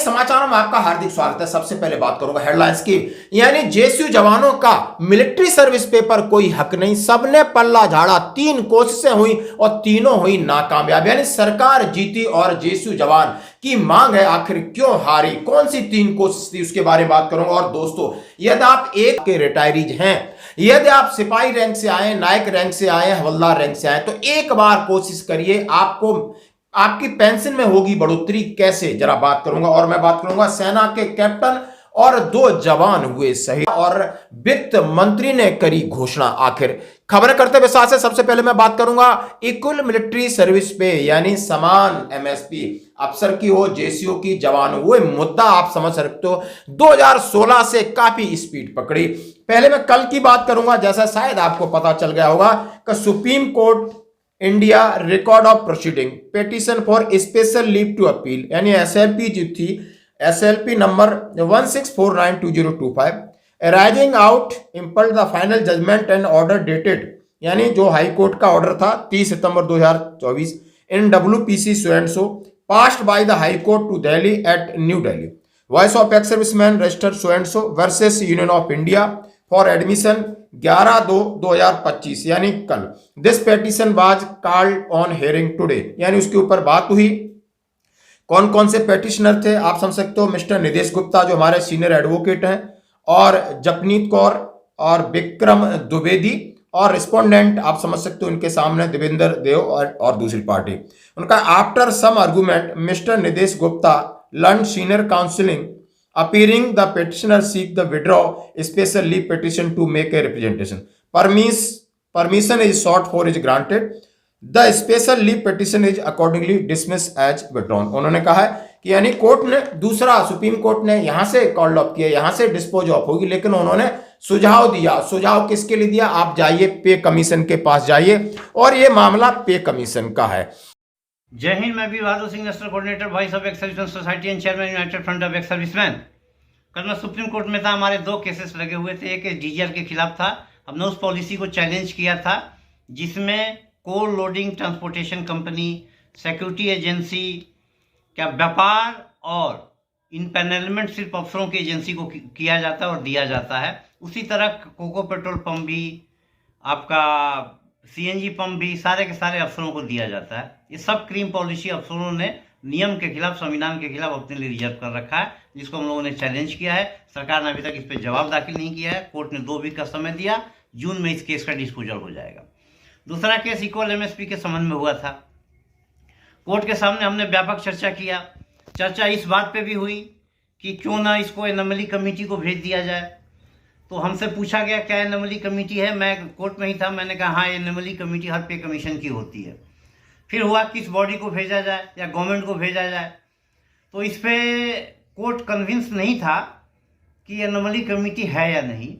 समाचारों में आपका हार्दिक स्वागत है। सबसे पहले बात करूंगा हेडलाइंस की, यानी जेएसयू जवानों का मिलिट्री सर्विस पेपर कोई हक नहीं, सबने पल्ला झाड़ा, 3 कोशिशें हुई और तीनों हुई नाकामयाब। यानी सरकार जीती और जेएसयू जवान की मांग है आखिर क्यों हारी, कौन सी 3 कोशिश थी उसके बारे में बात करूंगा। और दोस्तों, यदि आप एक के रिटायरीज हैं, यदि आप सिपाही रैंक से आए, नायक रैंक से आए, हवलदार रैंक से आए, तो एक बार कोशिश करिए, आपको आपकी पेंशन में होगी बढ़ोतरी। कैसे, जरा बात करूंगा। और मैं बात करूंगा सेना के कैप्टन और 2 जवान हुए शहीद और वित्त मंत्री ने करी घोषणा। आखिर खबर करते हुए साथ से सबसे पहले मैं बात करूंगा इक्वल मिलिट्री सर्विस पे, यानी समान एमएसपी अफसर की हो, जेएसयू की जवान हो। मुद्दा आप समझ सकते हो 2016 से काफी स्पीड पकड़ी। पहले मैं कल की बात करूंगा, जैसा शायद आपको पता चल गया होगा कि Supreme Court India record of proceeding petition for special leave to appeal, यानी एसएलपी जो थी, SLP number 16492025 arising out impugned the final judgment and order dated, यानी जो हाई कोर्ट का ऑर्डर था 30 सितंबर 2024 in WPC so and so passed by the High Court to Delhi at New Delhi, voice of ex serviceman registered so and so versus Union of India for admission 11/2/2025, यानी कल। This petition was called on hearing today, यानी उसके ऊपर बात हुई। कौन कौन से पेटिशनर थे आप समझ सकते हो, मिस्टर निदेश गुप्ता जो हमारे सीनियर एडवोकेट हैं, और जपनीत कौर और विक्रम द्विवेदी, और रिस्पोंडेंट आप समझ सकते हो इनके सामने देवेंद्र देव और दूसरी पार्टी। उनका आफ्टर सम आर्गुमेंट मिस्टर निदेश Gupta learn senior counselling appearing the petitioner seek the withdraw special leave petition to make a representation. Permission is sought for is granted. The special leave petition is accordingly dismissed as withdrawn. उन्होंने कहा है कि यानी court ने दूसरा, supreme court ने यहां से कॉल्ड ऑफ किया, यहां से डिस्पोज ऑफ होगी, लेकिन उन्होंने सुझाव दिया। सुझाव किसके लिए दिया? आप जाइए पे कमीशन के पास जाइए, और ये मामला पे कमीशन का है। जय हिंद। मैं भी Bahadur Singh, national coordinator voice of ex serviceman society and chairman united front of ex serviceman. कल मैं सुप्रीम कोर्ट में था, हमारे 2 केसेस लगे हुए थे। एक डीजीआर के खिलाफ था, हमने उस पॉलिसी को चैलेंज किया था जिसमें coal loading transportation company, security agency क्या व्यापार और इनपैनलमेंट सिर्फ अफसरों की एजेंसी को किया जाता है और दिया जाता है। उसी तरह कोको पेट्रोल पंप भी, आपका सीएनजी पंप भी, सारे के सारे अफसरों को दिया जाता है। ये सब क्रीम पॉलिसी अफसरों ने नियम के खिलाफ, संविधान के खिलाफ अपने लिए रिजर्व कर रखा है, जिसको हम लोगों ने चैलेंज किया है। सरकार ने अभी तक इस पर जवाब दाखिल नहीं किया है। कोर्ट ने 2 वीक का समय दिया, जून में इस केस का डिस्पोजल हो जाएगा। दूसरा केस इक्वल एमएसपी के संबंध में हुआ था। कोर्ट के सामने हमने व्यापक चर्चा किया। चर्चा इस बात पे भी हुई कि क्यों ना इसको एनोमली कमेटी को भेज दिया जाए। तो हमसे पूछा गया क्या एनोमली कमेटी है, मैं कोर्ट में ही था, मैंने कहा हाँ, एनोमली कमेटी हर पे कमीशन की होती है। फिर हुआ किस बॉडी को भेजा जाए या गवर्नमेंट को भेजा जाए, तो इस पे कोर्ट कन्विंस नहीं था कि एनोमली कमेटी है या नहीं,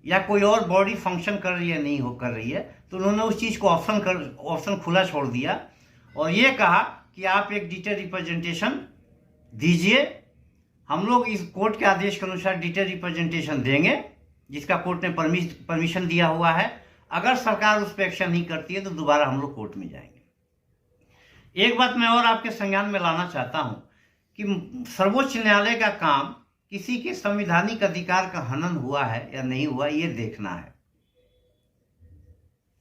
या कोई और बॉडी फंक्शन कर रही है नहीं कर रही है। तो उन्होंने उस चीज़ को ऑप्शन खुला छोड़ दिया और ये कहा कि आप एक डिटेल रिप्रेजेंटेशन दीजिए। हम लोग इस कोर्ट के आदेश के अनुसार डिटेल रिप्रेजेंटेशन देंगे, जिसका कोर्ट ने परमिशन दिया हुआ है। अगर सरकार उस पर एक्शन नहीं करती है तो दोबारा हम लोग कोर्ट में जाएंगे। एक बात मैं और आपके संज्ञान में लाना चाहता हूं कि सर्वोच्च न्यायालय का काम किसी के संवैधानिक अधिकार का हनन हुआ है या नहीं हुआ, ये देखना है।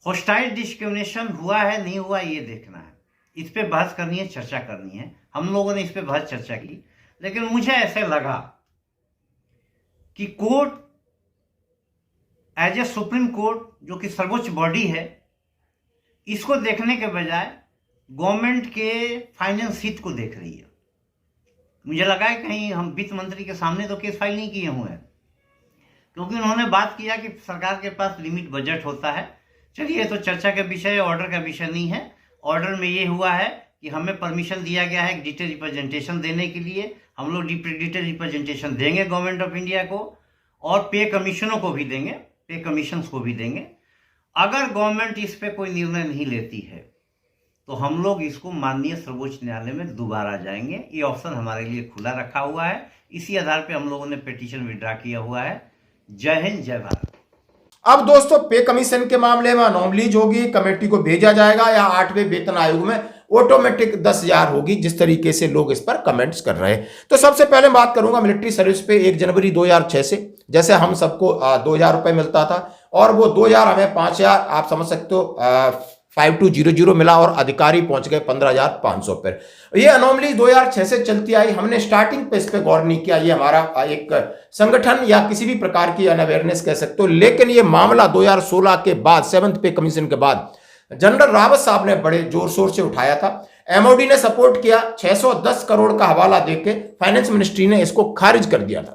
होस्टाइल डिस्क्रिमिनेशन हुआ है नहीं हुआ, ये देखना है। इस पे बहस करनी है, चर्चा करनी है। हम लोगों ने इस पे बहस चर्चा की, लेकिन मुझे ऐसे लगा कि court as a supreme court, जो कि सर्वोच्च बॉडी है, इसको देखने के बजाय गवर्नमेंट के फाइनेंस हित को देख रही है। मुझे लगा है कहीं हम वित्त मंत्री के सामने तो केस फाइल नहीं किए हुए हैं, क्योंकि उन्होंने बात किया कि सरकार के पास लिमिट बजट होता है। चलिए, तो चर्चा का विषय है, ऑर्डर का विषय नहीं है। ऑर्डर में ये हुआ है कि हमें परमिशन दिया गया है डिटेल रिप्रेजेंटेशन देने के लिए। हम लोग डिटेल रिप्रेजेंटेशन देंगे गवर्नमेंट ऑफ इंडिया को, और पे कमीशनों को भी देंगे, पे कमीशंस को भी देंगे। अगर गवर्नमेंट इस पे कोई निर्णय नहीं लेती है तो हम लोग इसको माननीय सर्वोच्च न्यायालय में दोबारा जाएंगे। ये ऑप्शन हमारे लिए खुला रखा हुआ है। इसी आधार पे हम लोगों ने पिटीशन विड्रा किया हुआ है। जय हिंद, जय भारत। अब दोस्तों, पे कमीशन के मामले में अनोमलीज होगी, कमेटी को भेजा जाएगा या 8वें वेतन आयोग में ऑटोमेटिक 10,000 होगी, जिस तरीके से लोग इस पर कमेंट्स कर रहे हैं। तो सबसे पहले बात करूंगा मिलिट्री सर्विस पे 1 जनवरी 2006 से, जैसे हम सबको 2,000 रुपए मिलता था और वो 2,000 हमें 5,000 आप समझ सकते हो 5200 मिला और अधिकारी पहुंच गए 15,500 पर। ये अनोमली 2006 से चलती आई। हमने स्टार्टिंग पे इस पे गौर नहीं किया, ये हमारा एक संगठन या किसी भी प्रकार की अनअवेयरनेस कह सकते हो। लेकिन ये मामला 2016 के बाद 7th पे कमीशन के बाद जनरल रावत साहब ने बड़े जोर शोर से उठाया था। एमओडी ने सपोर्ट किया, 610 करोड़ का हवाला देके फाइनेंस मिनिस्ट्री ने इसको खारिज कर दिया था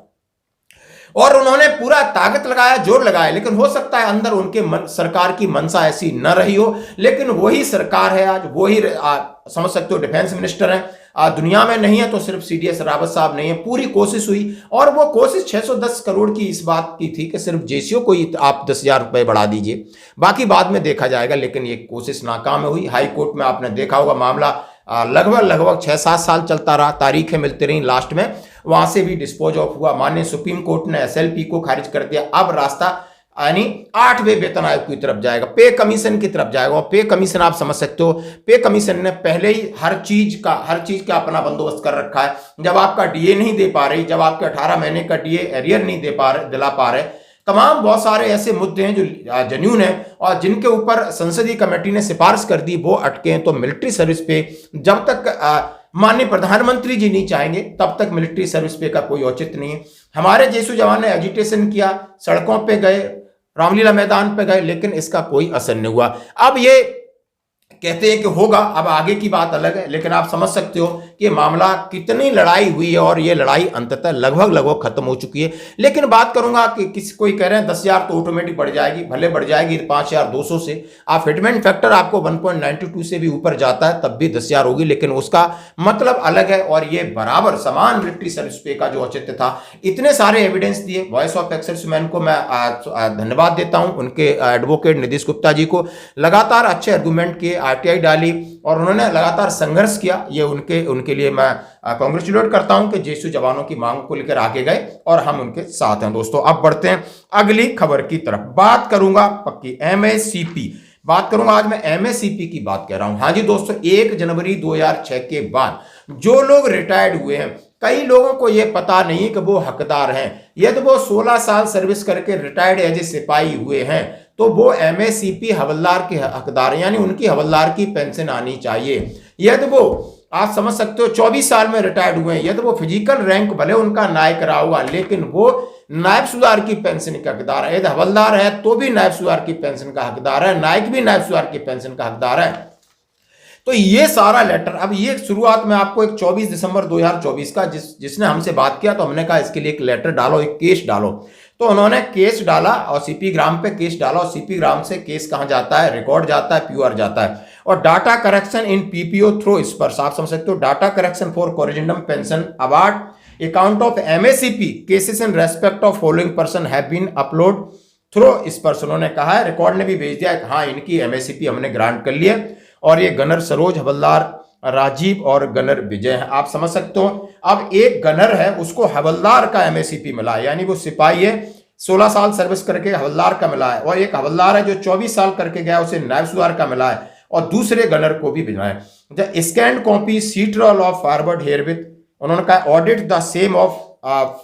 और उन्होंने पूरा ताकत लगाया, जोर लगाया। लेकिन हो सकता है अंदर उनके सरकार की मंशा ऐसी न रही हो, लेकिन वही सरकार है आज, वही समझ सकते हो डिफेंस मिनिस्टर है। दुनिया में नहीं है तो सिर्फ सीडीएस रावत साहब नहीं है। पूरी कोशिश हुई और वो कोशिश 610 करोड़ की इस बात की थी कि सिर्फ जेसीओ को ही आप 10,000 रुपए बढ़ा दीजिए, बाकी बाद में देखा जाएगा। लेकिन ये कोशिश नाकाम हुई। हाई कोर्ट में आपने देखा होगा मामला लगभग 6-7 साल चलता रहा, तारीखें मिलती रही, लास्ट में वहां से भी डिस्पोज ऑफ हुआ। माननीय सुप्रीम कोर्ट ने एसएलपी को खारिज कर दिया। अब रास्ता यानी 8वें वेतन आयोग की तरफ जाएगा, पे कमीशन की तरफ जाएगा। और पे कमीशन आप समझ सकते हो, पे कमीशन ने पहले ही हर चीज का अपना बंदोबस्त कर रखा है। जब आपका डीए नहीं दे पा रही, जब आपके 18 महीने का डीए एरियर नहीं दिला पा रहे, तमाम बहुत सारे ऐसे मुद्दे हैं जो जेन्युइन है और जिनके ऊपर संसदीय कमेटी ने सिफारिश कर दी, वो अटके हैं। तो मिलिट्री सर्विस पे जब तक माननीय प्रधानमंत्री जी नहीं चाहेंगे तब तक मिलिट्री सर्विस पे का कोई औचित्य नहीं है। हमारे जेसू जवान ने एजिटेशन किया, सड़कों पे गए, रामलीला मैदान पे गए, लेकिन इसका कोई असर नहीं हुआ। अब ये कहते हैं कि होगा, अब आगे की बात अलग है। लेकिन आप समझ सकते हो कि मामला कितनी लड़ाई हुई है और ये लड़ाई अंततः लगभग खत्म हो चुकी है। लेकिन बात करूंगा कि किसी कोई कह रहे हैं 10,000 तो ऑटोमेटिक बढ़ जाएगी, भले बढ़ जाएगी 5,200 से। आप फिटमेंट फैक्टर आपको 1.92 से भी ऊपर जाता है तब भी 10,000 होगी, लेकिन उसका मतलब अलग है। और ये बराबर समान मिलिट्री सर्विस पे का जो औचित्य था, इतने सारे एविडेंस दिए। वॉइस ऑफ एक्सर्विसमैन को मैं धन्यवाद देता हूं, उनके एडवोकेट निधीश गुप्ता जी को। लगातार अच्छे आर्गूमेंट किए, आरटीआई डाली और उन्होंने लगातार संघर्ष किया। ये उनके लिए मैं कांग्रेचुलेट करता हूं कि जेएसयू जवानों की मांग को लेकर आगे गए और हम उनके साथ हैं। दोस्तों अब बढ़ते हैं अगली खबर की तरफ। बात करूंगा पक्की एमएससीपी, बात करूंगा आज मैं एमएससीपी की बात कर रहा हूं। हाँ जी दोस्तों, 1 जनवरी 2006 के बाद जो लोग रिटायर्ड हुए हैं, कई लोगों को यह पता नहीं कि वो हकदार हैं। यदि वो 16 साल सर्विस करके रिटायर्ड एज ए सिपाही हुए हैं तो वो एमएससीपी हवलदार के हकदार हैं, यानी उनकी हवलदार की पेंशन आनी चाहिए। यदि वो आप समझ सकते हो 24 साल में रिटायर्ड हुए हैं, यदि वो फिजिकल रैंक भले उनका नायक रहा हुआ, लेकिन वो नायब सुधार की पेंशन का हकदार है। यदि हवलदार है तो भी नायब सुधार की पेंशन का हकदार है, नायक भी नायब सुधार की पेंशन का हकदार है। तो ये सारा लेटर, अब ये शुरुआत में आपको एक 24 दिसंबर 2024 का जिसने हमसे बात किया, तो हमने कहा इसके लिए एक लेटर डालो, एक केस डालो। तो उन्होंने केस डाला और सीपी ग्राम पे केस डाला और सीपी ग्राम से केस कहां जाता है, रिकॉर्ड जाता है, पीयूआर जाता है। और data correction in PPO through इस पर आप समझ सकते हो, data correction for corrigendum pension award account of MSCP cases in respect of following person have been upload through इस पर उन्होंने कहा है। रिकॉर्ड ने भी भेज दिया कि हाँ इनकी एमएससीपी हमने ग्रांट कर लिया। और ये गनर सरोज, हवलदार राजीव और गनर विजय है, आप समझ सकते हो। अब एक गनर है उसको हवलदार का एमएससीपी मिला है, यानी वो सिपाही है 16 साल सर्विस करके हवलदार का मिला है। और एक हवलदार है जो 24 साल करके गया, उसे नायब सुधार का मिला है। और दूसरे गनर को भी मिला है। Scan copy sheet roll of forward herewith, उन्होंने कहा audit the same of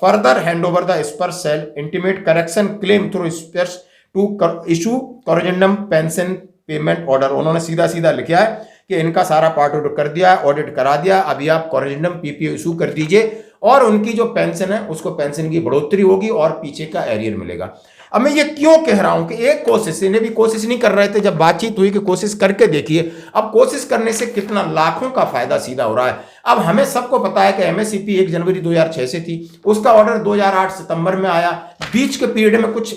further hand over the SPARSH cell intimate correction claim through SPARSH to issue corrigendum pension payment order. उन्होंने सीधा लिखा है कि इनका सारा पार्ट ऑर्डर कर दिया है, ऑडिट करा दिया, अभी आप कोरिजेंडम पीपीओ इशू कर दीजिए और उनकी जो पेंशन है उसको पेंशन की बढ़ोतरी होगी और पीछे का एरियर मिलेगा। अब मैं ये क्यों कह रहा हूं कि एक कोशिश, इन्हें भी कोशिश नहीं कर रहे थे, जब बातचीत हुई कि कोशिश करके देखिए। अब कोशिश करने से कितना लाखों का फायदा सीधा हो रहा है। अब हमें सबको पता है कि एमएससीपी 1 जनवरी 2006 से थी, उसका ऑर्डर 2008 सितंबर में आया। बीच के पीरियड में कुछ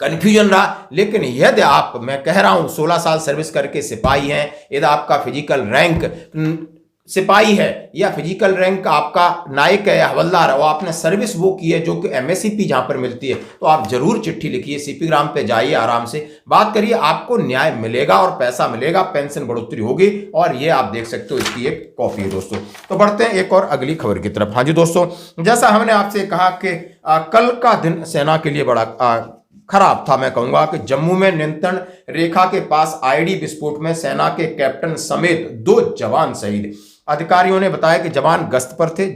कंफ्यूजन रहा, लेकिन यदि आप, मैं कह रहा हूं 16 साल सर्विस करके सिपाही हैं, यदि आपका फिजिकल रैंक सिपाही है या फिजिकल रैंक आपका नायक है या हवलदार है, और आपने सर्विस वो की है जो कि एमएससीपी जहां पर मिलती है, तो आप जरूर चिट्ठी लिखिए, सीपी ग्राम पे जाइए, आराम से बात करिए, आपको न्याय मिलेगा और पैसा मिलेगा, पेंशन बढ़ोतरी होगी। और ये आप देख सकते हो, इसकी एक कॉपी है दोस्तों। तो बढ़ते हैं एक और अगली खबर की तरफ। हाँ जी दोस्तों, जैसा हमने आपसे कहा कि कल का दिन सेना के लिए बड़ा खराब था। मैं कहूंगा कि जम्मू में नियंत्रण रेखा के पास आईडी विस्फोट में सेना के कैप्टन समेत 2 जवान शहीद। अधिकारियों ने बताया कि जवान गश्त पर थे।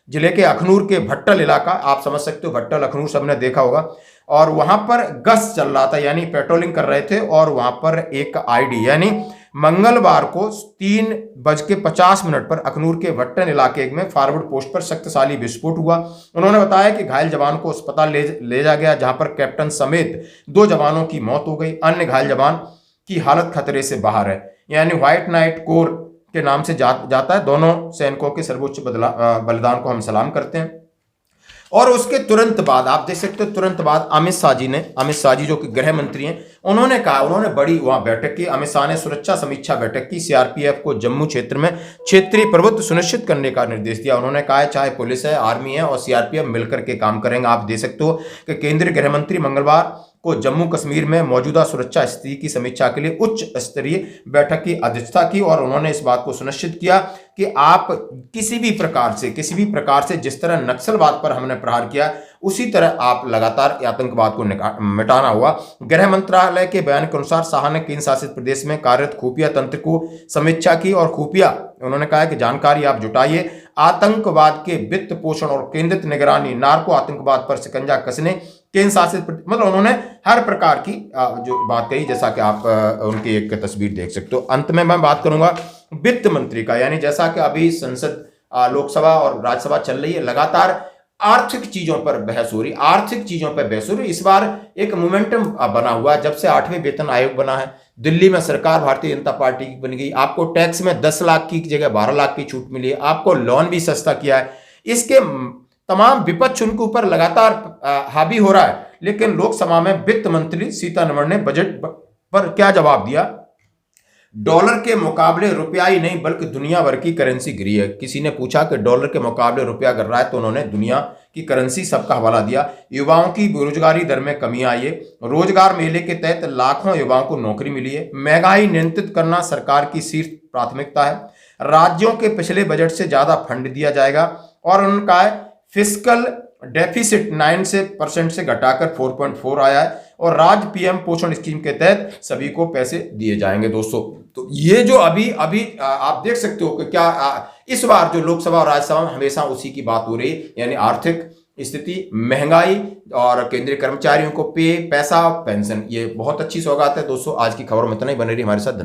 जिले के अखनूर के भट्टल इलाका, आप समझ सकते हो भट्टल अखनूर सबने देखा होगा, और वहां पर गश्त चल रहा था यानी पेट्रोलिंग कर रहे थे, और वहां पर एक आईडी यानी मंगलवार को 3:50 पर अखनूर के भट्टल इलाके में फॉरवर्ड पोस्ट पर शक्तिशाली विस्फोट हुआ। उन्होंने बताया कि घायल जवान को अस्पताल ले जा गया, जहां पर कैप्टन समेत 2 जवानों की मौत हो गई। अन्य घायल जवान की हालत खतरे से बाहर है। यानी व्हाइट नाइट कोर के नाम से जाता है। दोनों सैनिकों के सर्वोच्च बलिदान को हम सलाम करते हैं। और उसके तुरंत बाद आप देख सकते हो, तुरंत बाद अमित शाह जी जो कि गृह मंत्री हैं, उन्होंने कहा, उन्होंने बड़ी वहां बैठक की। अमित शाह ने सुरक्षा समीक्षा बैठक की। सीआरपीएफ को जम्मू क्षेत्र में क्षेत्रीय प्रभुत्व सुनिश्चित करने का निर्देश दिया। उन्होंने कहा चाहे पुलिस है, आर्मी है और सीआरपीएफ मिलकर के काम करेंगे। आप देख सकते हो कि केंद्रीय गृह मंत्री मंगलवार को जम्मू कश्मीर में मौजूदा सुरक्षा स्थिति की समीक्षा के लिए उच्च स्तरीय बैठक की अध्यक्षता की, और उन्होंने इस बात को सुनिश्चित किया कि आप किसी भी प्रकार से जिस तरह नक्सलवाद पर हमने प्रहार किया, उसी तरह आप लगातार आतंकवाद को मिटाना हुआ। गृह मंत्रालय के बयान के अनुसार शाह ने केंद्र शासित प्रदेश में कार्यरत खुफिया तंत्र को समीक्षा की, और खुफिया उन्होंने कहा कि जानकारी आप जुटाइए, आतंकवाद के वित्त पोषण और केंद्रित निगरानी, नार्को आतंकवाद पर शिकंजा कसने, केंद्र शासित मतलब उन्होंने हर प्रकार की जो बात कही, जैसा कि आप उनकी एक तस्वीर देख सकते हो। अंत में मैं बात करूंगा वित्त मंत्री का, यानी जैसा कि अभी संसद, लोकसभा और राज्यसभा चल रही है, लगातार आर्थिक चीजों पर बहस हो रही। इस बार एक मोमेंटम बना हुआ है, जब से 8वें वेतन आयोग बना है। दिल्ली में सरकार भारतीय जनता पार्टी की बन गई। आपको टैक्स में 10 लाख की जगह 12 लाख की छूट मिली है। आपको लोन भी सस्ता किया है। इसके तमाम विपक्ष उनके ऊपर लगातार हावी हो रहा है, लेकिन लोकसभा में वित्त मंत्री सीतारमण ने बजट पर क्या जवाब दिया? डॉलर के मुकाबले रुपया ही नहीं बल्कि दुनिया भर की करेंसी गिरी है। किसी ने पूछा कि डॉलर के मुकाबले रुपया गिर रहा है, तो उन्होंने दुनिया की करेंसी सबका हवाला दिया। युवाओं की बेरोजगारी दर में कमी आई है। रोजगार मेले के तहत लाखों युवाओं को नौकरी मिली है। महंगाई नियंत्रित करना सरकार की शीर्ष प्राथमिकता है। राज्यों के पिछले बजट से ज्यादा फंड दिया जाएगा, और उनका फिस्कल डेफिसिट 9% से घटाकर 4.4 आया है, और राज्य पीएम पोषण स्कीम के तहत सभी को पैसे दिए जाएंगे। दोस्तों, तो ये जो अभी आप देख सकते हो कि क्या इस बार जो लोकसभा और राज्यसभा में हमेशा उसी की बात हो रही है, यानी आर्थिक स्थिति, महंगाई और केंद्रीय कर्मचारियों को पैसा, पेंशन। ये बहुत अच्छी सौगात है। दोस्तों, आज की खबर में इतना ही। बने रहिए हमारे साथ। धन्यवाद।